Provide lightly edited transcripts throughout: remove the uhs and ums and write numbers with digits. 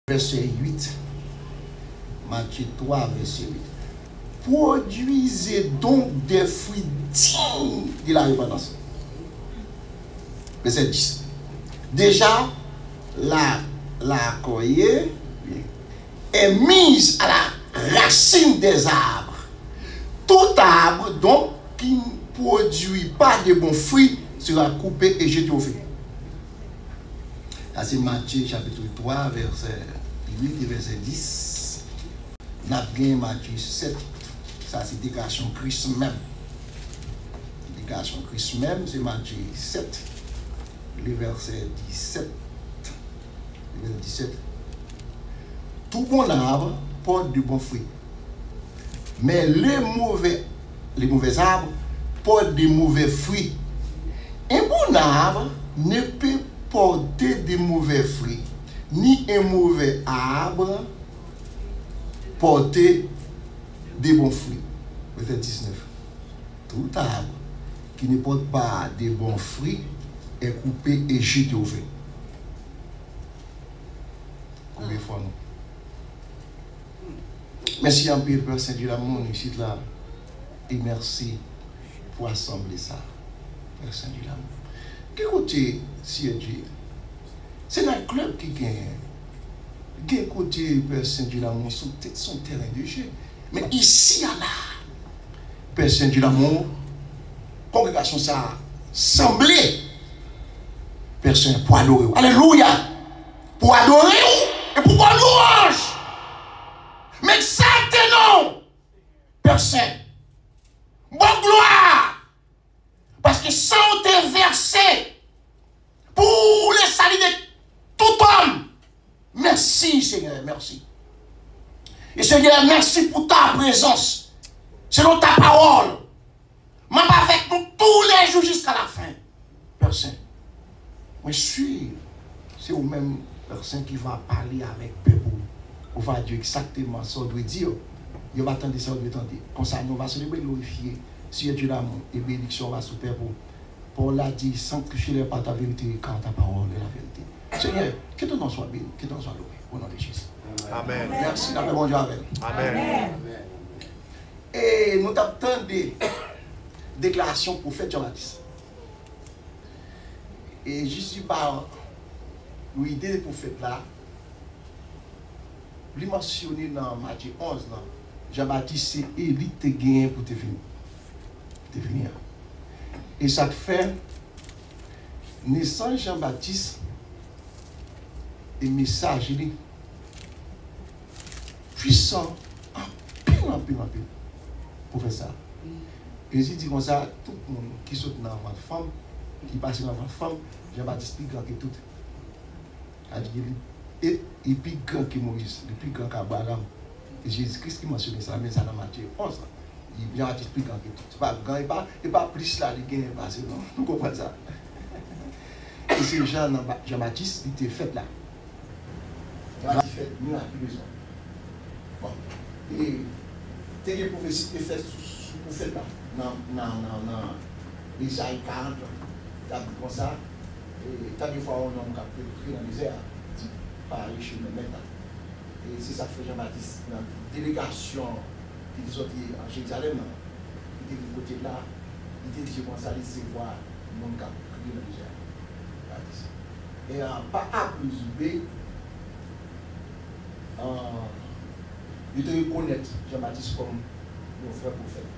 verset 8. Matthieu 3, verset 8. Produisez donc des fruits dignes de la repentance. Verset 10. Déjà, la coyer est mise à la racine des arbres. Tout arbre donc qui ne produit pas de bons fruits sera coupé et jeté au feu. Ça c'est Matthieu chapitre 3, verset 8 et verset 10. Nous avons Matthieu 7. Ça c'est déclaration Christ même. Déclaration Christ même, c'est Matthieu 7. Le verset 17. Le verset 17. Tout bon arbre porte de bons fruits. Mais les mauvais arbres portent de mauvais fruits. Un bon arbre ne peut porter de mauvais fruits, ni un mauvais arbre porter de bons fruits. Verset 19. Tout arbre qui ne porte pas de bons fruits est coupé et jeté au feu. Combien de fois nous? Merci un peu, Père Saint-Dieu, l'amour, ici, là. Et merci pour assembler ça, Père Saint-Dieu, l'amour. Quel côté, si Dieu, c'est un club qui gagne. Quel côté, Père Saint-Dieu, l'amour, son terrain de jeu. Mais ici, là, Père Saint-Dieu, l'amour, congrégation, ça a semblé, Père Saint, pour adorer. Alléluia! Pour adorer et pour bonne louange. Mais exactement, Père Saint, bonne gloire, parce que sang est versé pour le salut de tout homme. Merci Seigneur, merci. Et Seigneur, merci pour ta présence, selon ta parole. M'en avec nous tous les jours jusqu'à la fin, Père Saint. Moi je suis, c'est au même Père Saint qui va parler avec peuple. On va dire exactement ce qu'on doit dire. Il va attendre ça, on doit attendre. Comme ça, nous va célébrer, glorifier. Si Dieu l'amour et bénédiction va souper pour. Pour la dire, sanctifier par ta vérité, car ta parole est la vérité. Seigneur, que ton nom soit béni, que ton nom soit loué. Au nom de Jésus. Amen. Merci, la paix, bon Dieu, Amen. Amen. Et nous t'attendons des déclarations pour faire Jean-Baptiste. Et je suis par l'idée des prophètes là. Lui mentionné dans Matthieu 11, Jean-Baptiste, c'est Élie te gagné pour te venir. Et ça fait naissance Jean-Baptiste et message il est puissant en pile pour faire ça. Et je dis comme ça, tout le monde qui saute dans votre femme, qui passe dans votre femme, Jean-Baptiste plus grand que tout. Et puis grand que Moïse, le plus grand qu'Abraham. Et Jésus-Christ qui mentionne ça, mais ça dans Matthieu 11. Il a plus grand que tout. C'est pas grand, et pas plus là, il gagne pas. Vous comprenez ça? Et c'est Jean-Baptiste qui était fait là. Jean-Baptiste fait, nous n'avons plus besoin. Bon. Et telle une prophétie qui est faite sous le prophète là. Non, Isaïe 40, tu as dit comme ça. Et tu as des fois un homme qui a pris dans le désert. Par les chemins maintenant. Et c'est ça que fait Jean-Baptiste dans la délégation qui est sortie en Jérusalem. Il était du côté là, il était dit comment ça, il se voit le monde qui a prié dans le désert. Et par A plus B, il te reconnaît Jean-Baptiste comme mon frère prophète.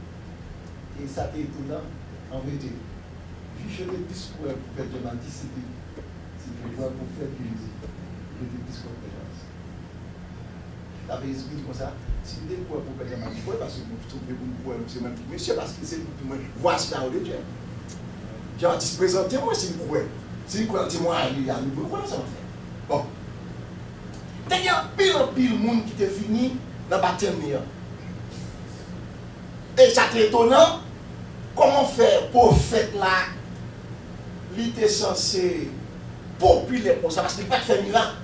Et ça a été étonnant, en vérité. Vu que le discours du prophète Jean-Baptiste, c'était le prophète de Jésus. Le discours de Jean-Baptiste. La vérité dit comme ça, si vous êtes pour le prophète Jean-Baptiste, parce que vous trouvez pour c'est même monsieur, parce que c'est pour moi, voici la haut de Dieu. Jean-Baptiste, présentez-moi si vous croyez. Si vous croyez, moi, il y a nous, comment ça va faire? Bon. Il y a pile monde qui est fini dans le baptême. Et ça est étonnant, comment faire prophète là, il était censé populaire pour ça, parce qu'il n'a pas fait miracle.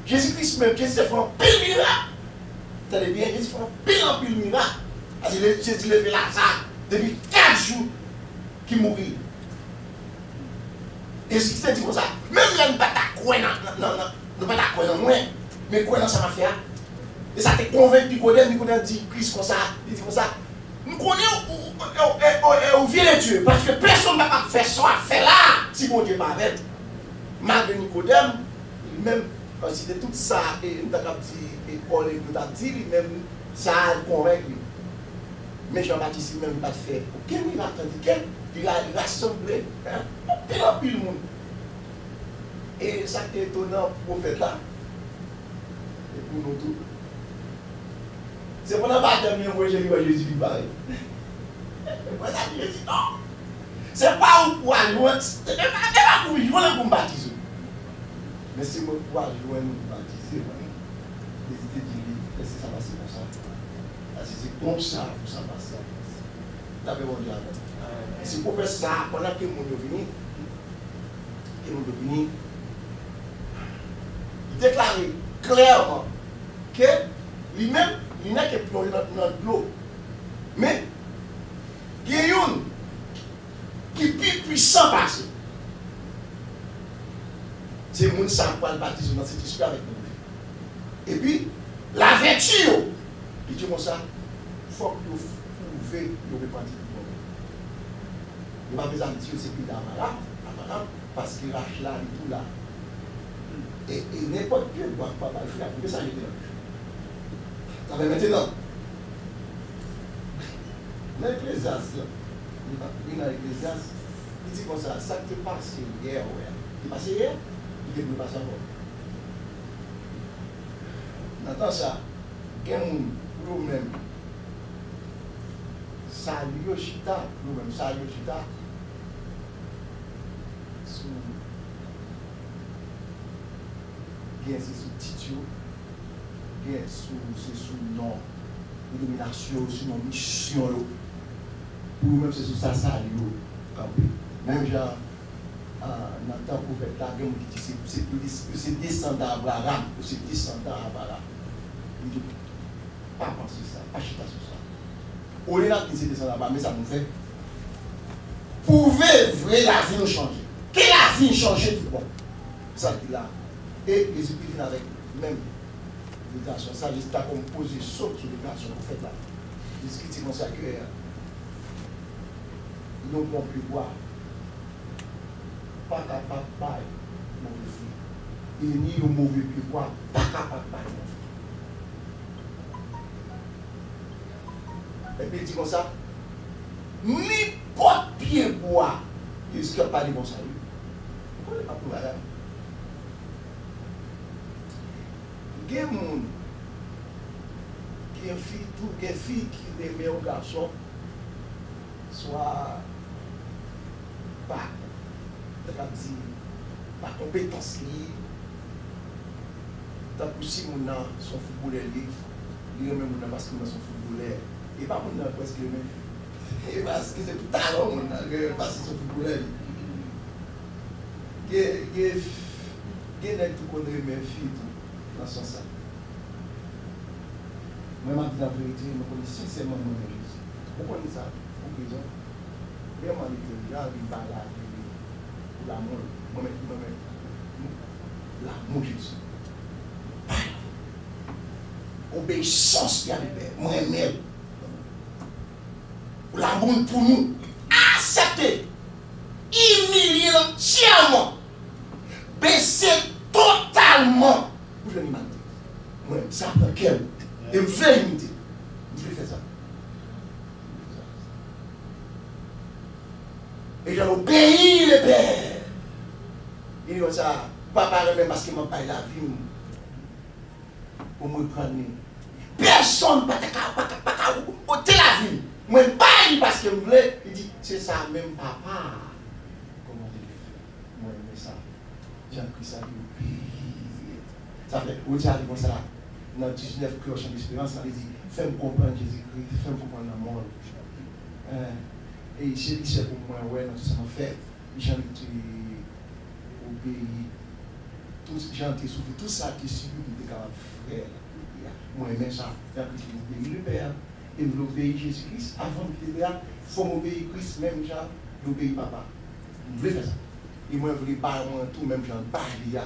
Jésus-Christ même, Jésus a fait un pile miracle. Vous savez bien, Jésus fait un pile miracle. Parce que Jésus l'a fait Lazare depuis 4 jours qu'il mourit. Et ce qui s'est dit comme ça, même là, il ne peut pas croire Nous ne pouvons pas croire en moi, mais croire dans ça m'a fait. Et ça t'a convaincu Nicodème dit Christ comme ça, il dit comme ça. Nous connaissons au vieux Dieu, parce que personne ne va pas faire ça à faire là, si mon Dieu pas avec. Malgré Nicodème, lui-même, parce que tout ça, et nous avons dit, et Paul et nous avons dit, lui-même, ça a convaincu. Mais Jean-Baptiste, il même pas fait aucun miracle, il a rassemblé, pile le monde. Et ça qui est étonnant pour le prophète là, et pour nous tous, c'est pour la bataille que Jésus lui parle. Non. C'est pas pour aller loin, c'est pas pour joindre pour me baptiser. Mais c'est pour joindre pour me baptiser. Hésitez de dire, laissez ça passer comme ça. C'est comme ça pour ça passer. Là, mon Dieu. C'est pour faire ça, pendant que mon Dieu venu, il déclare clairement que lui-même, il n'a que plongé dans l'eau. Mais, il y a une qui est plus puissant passer. C'est le monde qui va le baptiser dans cet esprit avec nous. Et puis, la vertu, il dit comme ça, il faut que vous pouvez le repentir. Il va besoin de dire que c'est plus d'Amara, parce qu'il rache là et tout là. Et n'importe qui doit pas le faire, mais ça il est là. Ça fait maintenant. Dans l'Ecclésiaste, il dans l'Ecclésiaste, il dit comme ça, ça qui est passé hier, ouais. Il est passé hier, il est passé encore. Dans ça, quelqu'un pour nous-mêmes, salut Yoshita, nous-mêmes, salut Yoshita, c'est sous titre, c'est sous nom, dénomination, sous nos missions. Pour nous-mêmes, c'est sous ça, même genre, Nathan prophète là, qui dit c'est descendant d'Abraham, c'est descendant d'Abraham. Il dit, pas penser ça, pas chita sur ça. On est là qui c'est descendant d'Abraham, mais ça nous fait. Pouvez vrai la vie nous changer. Quelle la vie changer du bon? Ça dit là. Et les épithètes avec même l'éducation, ça, il a comme posé saut sur l'éducation qu'on fait là. Les critiques comme ça que nous ne pouvons plus boire. Pas capable de bailler mauvais fruit. Et ni le mauvais plus boire, pas capable de bailler mauvais fruit. Et puis il dit comme ça, ni pas pied boire, il ne pas de bon salut. Vous ne pouvez pas pour madame. Il y a des gens qui ont des filles qui aiment aux garçons, soit pas compétence liée, tant que si mon nom sont footballeurs libres, il y a même mon nom parce que nous sommes footballeurs, et pas mon nom presque le même. Et parce que c'est tout talent, mon nom, parce qu'ils sont footballeurs. Il y a des gens qui connaissent mes filles. Dans ce sens. Moi, je dis la vérité, je connais sincèrement mon Jésus. Vous connaissez ça? Pour raison. Vraiment, il y a des balades pour l'amour. Moi-même, l'amour de Jésus. Obéissance, il y a des pères. Moi-même. L'amour pour nous. Accepter. Humilier entièrement. Baisser totalement. Pour l'humanité. Moi, ça prend quel? Et me fait imiter. Je vais faire ça. Et j'ai obéi le Père. Il dit comme ça, papa même parce qu'il m'a pas la vie pour me prendre. Personne ne peut ôter la vie. Moi, pas parce qu'il me voulait. Il dit, c'est ça même papa. Comment il fait? Moi, mais ça. J'ai appris ça. Ça fait, où tu arrives comme ça, dans 19 cloches d'espérance, ça veut dire, fais-moi comprendre Jésus-Christ, fais-moi comprendre l'amour. Et c'est pour moi, ouais, dans tout ça, en fait, j'ai obéi, j'ai souffert, tout ça qui suit, il était capable de faire. Moi, j'aime ça, j'ai obéi le Père, et vous obéissez Jésus-Christ, avant de faire là, il faut m'obéir Christ, même genre, l'obéir papa. Vous voulez faire ça. Et moi, je voulais pas moi tout, même genre, pas là.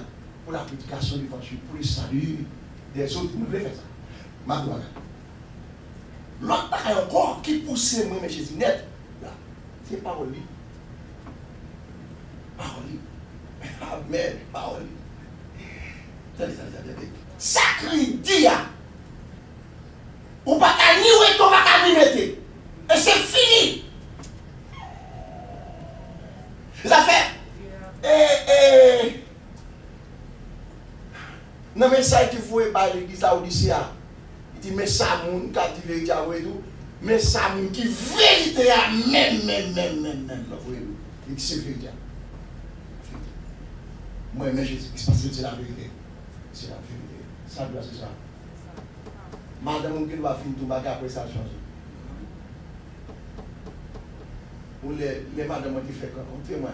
pour la prédication de l'évangile, pour le salut des autres. Nous devons faire ça. Ma gloire. L'autre bagaille encore qui pousse moi, mais Jésus net, là, c'est parole. Parole. Amen. Parole. Attendez. Sacré dia. Ou pas qu'à nier, ou pas qu'à mettre. Et c'est fini. Ça fait. Non, mais ça, il faut pas l'église à Odysséa. Il dit, mais ça, mon qui dit vérité à vous, mais ça, mon qui vérité à même. Il dit, c'est vérité. Moi, mais Jésus, c'est la vérité. C'est la vérité. Ça doit c'est ça. Madame, qui va finir tout le après ça change. Ou les madames qui font un témoin.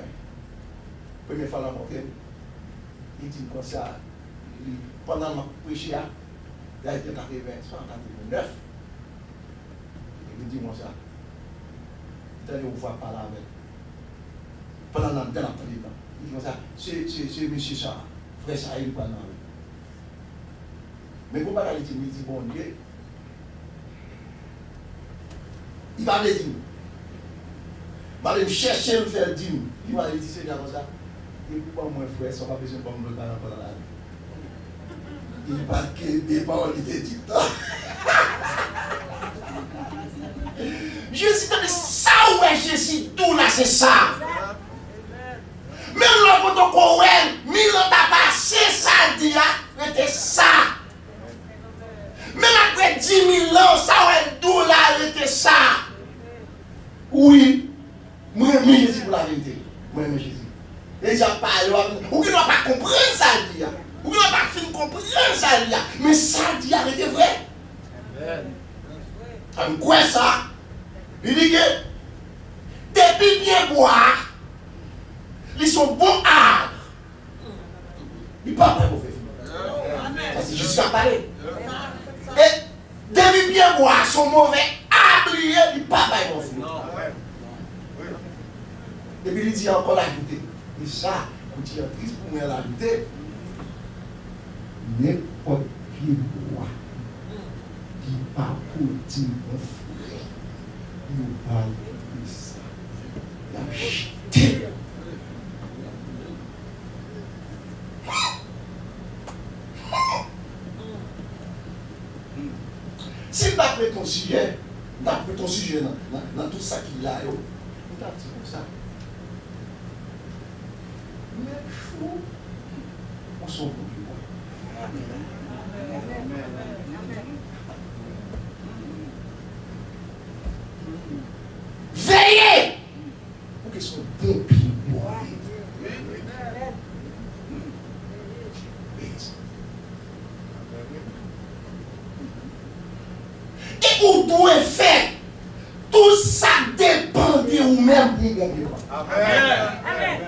Première fois, il dit comme ça. Pendant ma prêche, il a été 89. Il dit moi ça. T'allez vous voir parler avec. Pendant la dernière il dit comme ça. C'est monsieur ça. Frère ça, il parle avec. Mais pour parler, il dit bon Dieu. Il va le dire. Il va aller chercher le faire dire. Il va aller dire c'est comme ça. Et pourquoi moi frère, ça va pas besoin de me parler pendant la vie. Il parle que des paroles qui étaient dites. Jésus t'a dit ça ouais Jésus tout là c'est ça. Même le protocole, mille ans t'a passé ça dit là, c'était ça. Même après 10 000 ans, ça ouais tout là, c'était ça. Oui, moi j'aime Jésus pour la vérité. Moi j'aime Jésus. Et j'ai parlé, ou qui ne va pas comprendre ça dit là. Ou qui ne va pas finir comprendre ça dit là. Mais ça dit là, c'était vrai. On quoi ça? Il dit que depuis bien boire, ils sont bons arbres. Il ne parle pas mauvais. Ça c'est juste à parler. Et depuis bien boire, ils sont mauvais arbres, ils ne parlent pas mauvais. Et puis il dit encore la vérité. Et ça, quand il est triste pour moi la vérité, n'importe qui boit qui parle pour dire mon frère, il parle de ça. Il a jeté. Si tu as pris ton sujet, dans tout ça qu'il a, tu as dit comme ça. Mais fou, on s'en fout. Veillez pour qu'ils soient bons pieds. Et vous devez faire tout ça dépend de vous-même pour mon Dieu. Amen. Amen.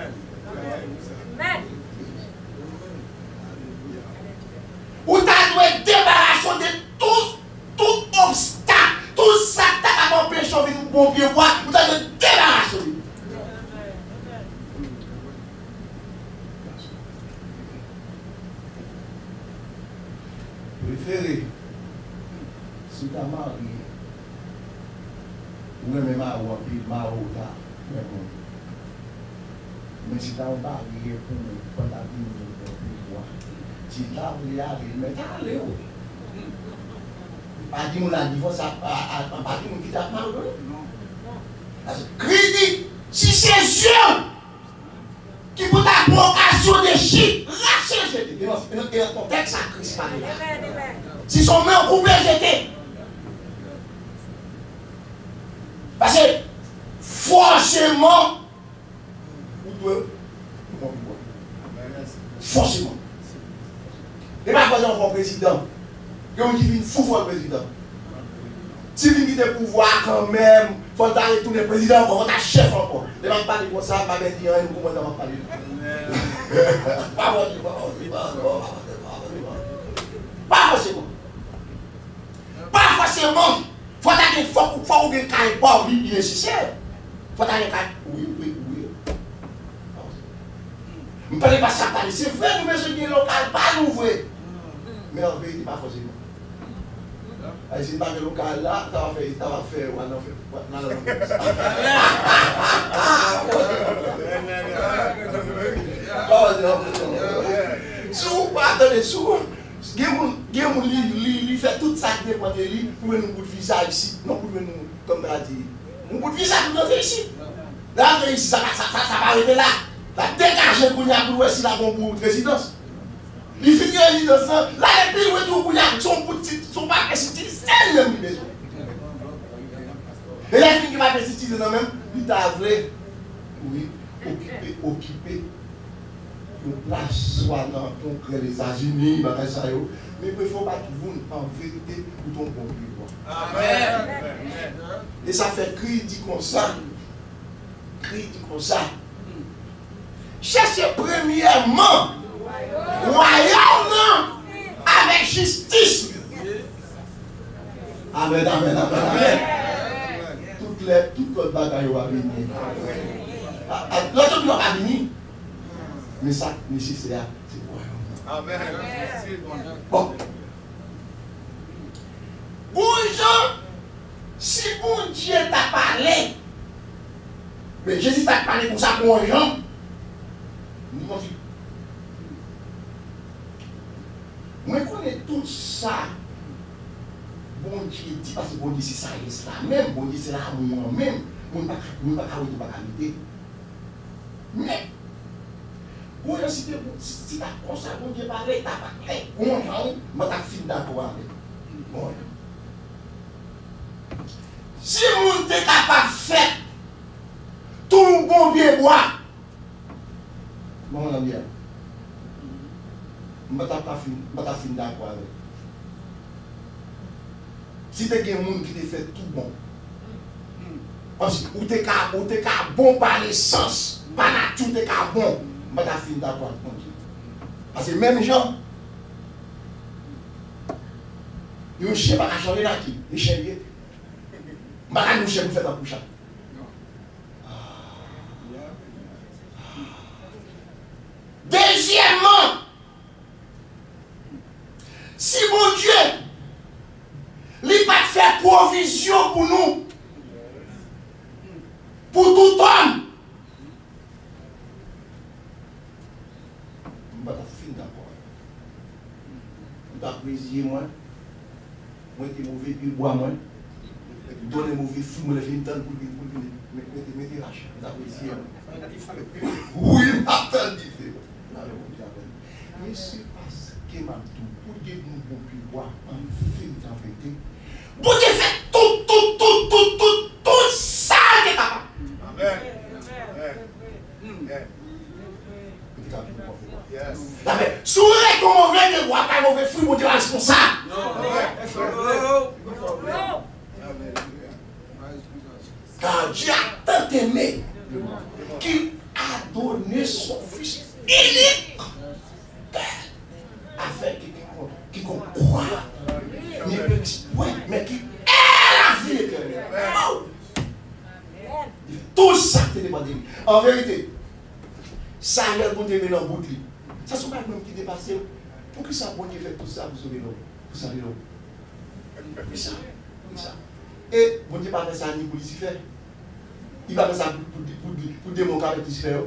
Vous devez débarrasser de tout obstacle, tout ça qui va empêcher de vous bon pied. Vous devez débarrasser. Préférez, si tu as marié, ou même marié, mais si tu as marié pour ta vie, si tu as marié, mais tu as allé. Pas dit mon divorce, pas dit mon qui t'a marié. Crédit, si c'est Dieu qui pour ta vocation de chute, lâchez, jeter. Et un contexte à Christ. Si son main coupée, jeter. Parce que forcément, vous devez forcément. Et pas parce qu'on est président. On dit qu'il faut le président. Si vous quittez le pouvoir quand même, il faut arrêter tous les présidents pour votre chef encore. Ne va pas dire comme ça, je vais dire, comment on va parler. Pas forcément. Pas forcément. Faut que vous ayez pas oublié nécessaire. Faut que vous ayez oui. ne parlez pas ça, c'est vrai, nous mettons bien local, pas nous vrai. Mais en vérité, pas forcément. Si pas le local là, ça va faire, Sous, attendez, sous, il fait tout ça qui dépend de lui pour nous bout de visa ici. Non, pour nous, comme tu as dit, nous bout de visa pour nous ici. Là, ça va arriver là. La dégager pour nous pour si la bonne résidence. Il finit la résidence là, les pays où pour nous sont pas citoyens même besoin. Et les filles qui va citoyens même, il t'a voulu, oui, occuper une place soit dans les États-Unis, mais il ne faut pas que vous en vérité pour ton bon pouvoir. Amen. Et ça fait cri dit comme ça. Cri dit comme ça. Cherchez premièrement royaume avec justice. Amen, amen, amen, amen. Toute votre bagaille va venir. L'autre ne va pas venir. Mais ça, nécessaire, c'est quoi? Amen. Bon. Bonjour, si bon Dieu t'a parlé, mais Jésus t'a parlé pour ça pour un gens, nous m'en dit. Moi, je connais tout ça. Bon Dieu dit parce que bon Dieu c'est ça, c'est là même, bon Dieu c'est là moi-même, on ne va pas qualité. Mais, bon, si tu as comme ça, bon Dieu parlé, tu as parlé, bon, je vais fini d'accord avec. Bon. Si on est capable de faire tout bon bien boire, bon, on a bien. Je ne vais pas finir d'accord avec. Si tu as des gens qui te fait tout bon, parce que ou tu es bon par l'essence, par nature, tu es bon, je vais finir d'accord avec Dieu. Parce que même gens, ils ne cherchent pas à changer la vie, ils cherchent. Je ne vais pas nous faire un couche. Deuxièmement, si mon Dieu, il n'a pas fait provision pour nous, pour tout homme, je vais finir d'accord. Je vais apprécier moi, moi qui mauvais, puis bois moi, donner mauvais fruit, moi je vais pour mettre rachat. Je vais apprécier. Oui, je vais mais c'est parce que ma tout, pour Dieu nous bon pouvoir en vérité. Pour Dieu fait tout ça qui est capable. Amen. Si vous êtes mauvais, vous n'avez pas mauvais fruit, vous êtes responsable. Car Dieu a tant aimé qu'il a donné son fils unique. Afin qui croit, mais qui est la vie éternelle. Tout ça te demande. En vérité, ça a l'air bon Dieu dans le bout de lui. Ça ne sont pas même qui dépassent. Pour que ça bon Dieu fait tout ça pour sauver l'homme. Pour sauver l'homme. Oui ça. Et bon Dieu ne va pas faire ça ni pour Lucifer. Il va faire ça pour démon avec Lucifer.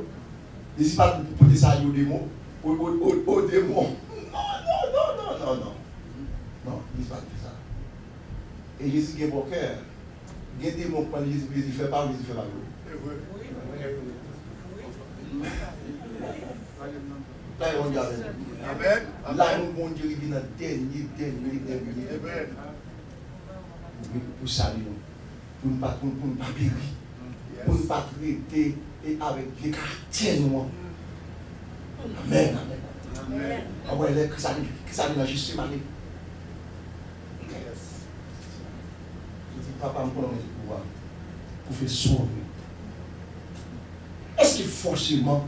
Il ne dit pas pour porter ça au démon. Au démon. Non. Non, il ne dit pas ça. Et Jésus qui est bon cœur. Il y a des démons quand Jésus ne fait pas, Jésus ne fait pas. Là, on regarde. Amen. Là, mon Dieu, il vient dans dernier. Pour saluer nous. Pour ne pas périr. Pour ne pas traiter avec des caractères. Amen. Ah ouais, que ça n'a juste mal. Je dis, papa, me connaît le pouvoir pour faire sauver. Est-ce que forcément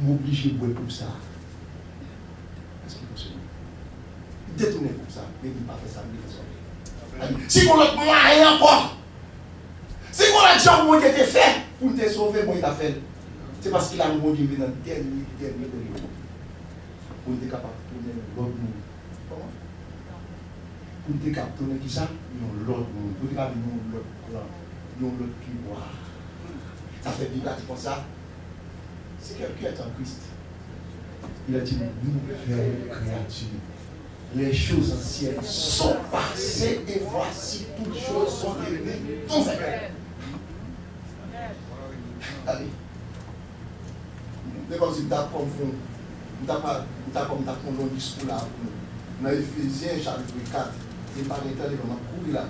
m'oblige de boire pour ça? Est-ce que forcément? Détourner pour ça, mais il ne pas faire ça, il fait sauver. Si on a moyen encore, si on a déjà moins été fait pour te sauver, moi il t'a fait. C'est parce qu'il a un bon Dieu dans le dernier pour être capable de tourner l'autre monde. Comment? Pour être capable de tourner qui ça? L'autre monde. Pour être capable de tourner l'autre plan, l'autre pouvoir. Ça fait Bible comme ça. Si quelqu'un est en Christ, il a dit nouvelle créature. Les choses anciennes sont passées et voici toutes choses sont devenues nouvelles. Allez. C'est comme si nous avons un discours là. Dans Éphésiens chapitre 4, il parle de temps là.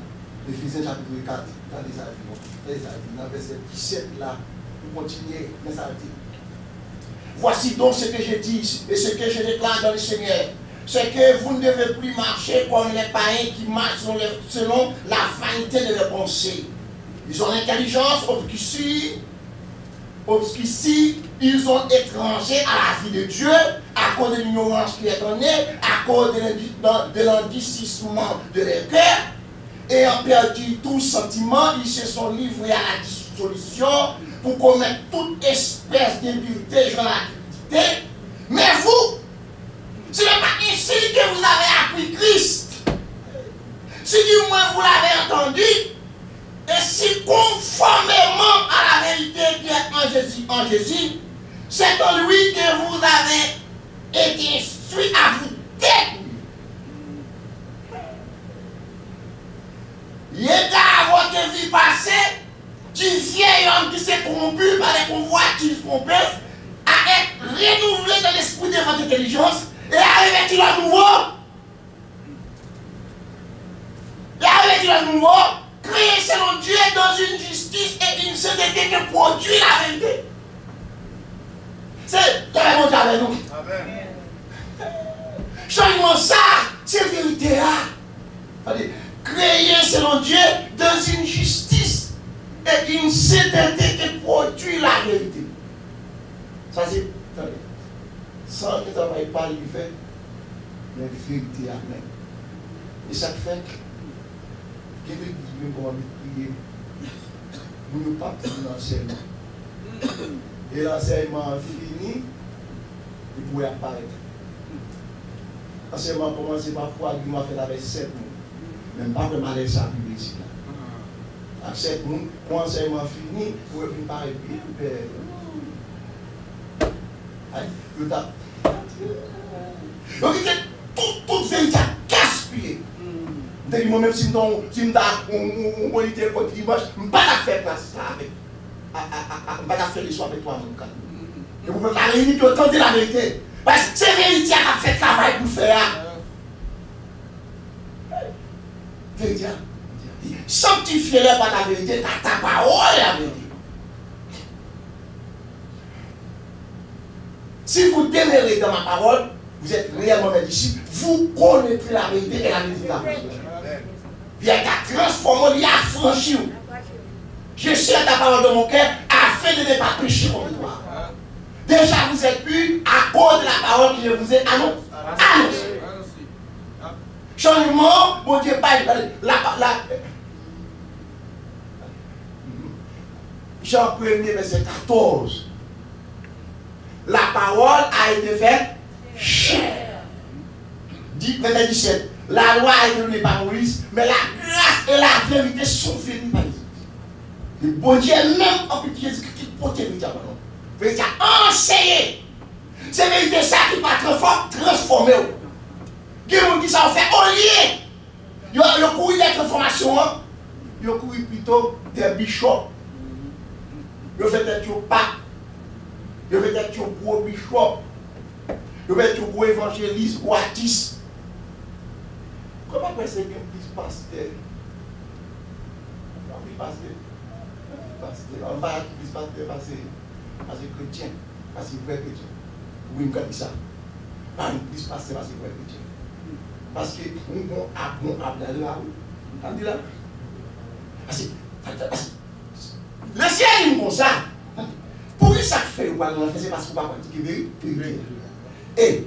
Éphésiens chapitre 4, dans le verset 17 là, pour continuer dans sa vie. Voici donc ce que je dis et ce que je déclare dans le Seigneur. C'est que vous ne devez plus marcher comme les païens qui marchent selon la vanité de leurs pensées. Ils ont l'intelligence obscurcie, ils sont étrangers à la vie de Dieu à cause de l'ignorance qui est en eux, à cause de l'endurcissement de leur cœur. Ayant perdu tout sentiment, ils se sont livrés à la dissolution pour commettre toute espèce d'impureté, dans la divinité. Mais vous, ce n'est pas ici que vous avez appris Christ. Si du moins vous l'avez entendu, et si conformément à la vérité qui est en Jésus, c'est en lui que vous avez été instruits à vous détruire. Il est à votre vie passée, du vieil homme qui s'est corrompu par les convoitises trompeuses, à être renouvelé dans l'esprit de votre intelligence et à revêtir le nouveau. Et à revêtir le nouveau, créé selon Dieu dans une justice et une sainteté que produit la vérité. C'est la réponse avec nous. Amen. Changement ça, c'est vérité là. Créé selon Dieu dans une justice et une sainteté qui produit la vérité. Ça c'est, sans que ça ne va pas lui faire, la vérité amen. Et ça fait que Dieu dit comment prier. Nous ne pas plus l'enseignement. Et l'enseignement fini, il pourrait apparaître. L'enseignement commence parfois, il m'a fait avec 7 mots. Même pas vraiment les sables ici. Avec 7 mots, quand l'enseignement fini, vous pouvez paraître bien. Donc, toute vérité gaspillée. Moi-même, si je suis un politique contre dimanche, je ne vais pas faire ça avec. Je ne vais pas faire l'histoire avec toi. Et vous pouvez pas réunir pour tenter la vérité. Parce que c'est la vérité qui a fait le travail pour faire. Vérité. Sanctifiez-le par la vérité, car ta parole est la vérité. Si vous demeurez dans ma parole, vous êtes réellement mes disciples, vous connaîtrez la vérité et la vérité va vous. Viens qu'à transformer, il a franchi. Je suis à ta parole de mon cœur afin de ne pas pécher contre toi. Déjà vous êtes purs à cause de la parole que je vous ai annoncée. Changement, mon Dieu, pas Jean 1er, verset 14. La parole a été faite chair. Verset 17. La loi a été donnée par Moïse, mais la grâce et la vérité sont venues par Jésus. Le bon Dieu même en petit Jésus-Christ porte vérité à nous. Vérité à enseigner. C'est vérité ça qui va transformer. Qui ça fait au lieu. Il y a couru des transformations. Il y a couru plutôt des bishops. Il y a fait être au pape. Il y a fait être au gros bishop. Il y a fait être au gros évangéliste ou artiste. Comment est-ce que plus pasteur? Plus pasteur. On va plus pasteur parce que chrétien. Parce que vrai chrétien. Oui, on dit ça. Pas plus pasteur parce que vrai chrétien. Parce que nous avons appelé là. On dit là. Parce que le ciel est comme ça. Pour ça fait, c'est parce qu'on va pratiquer vérité. Et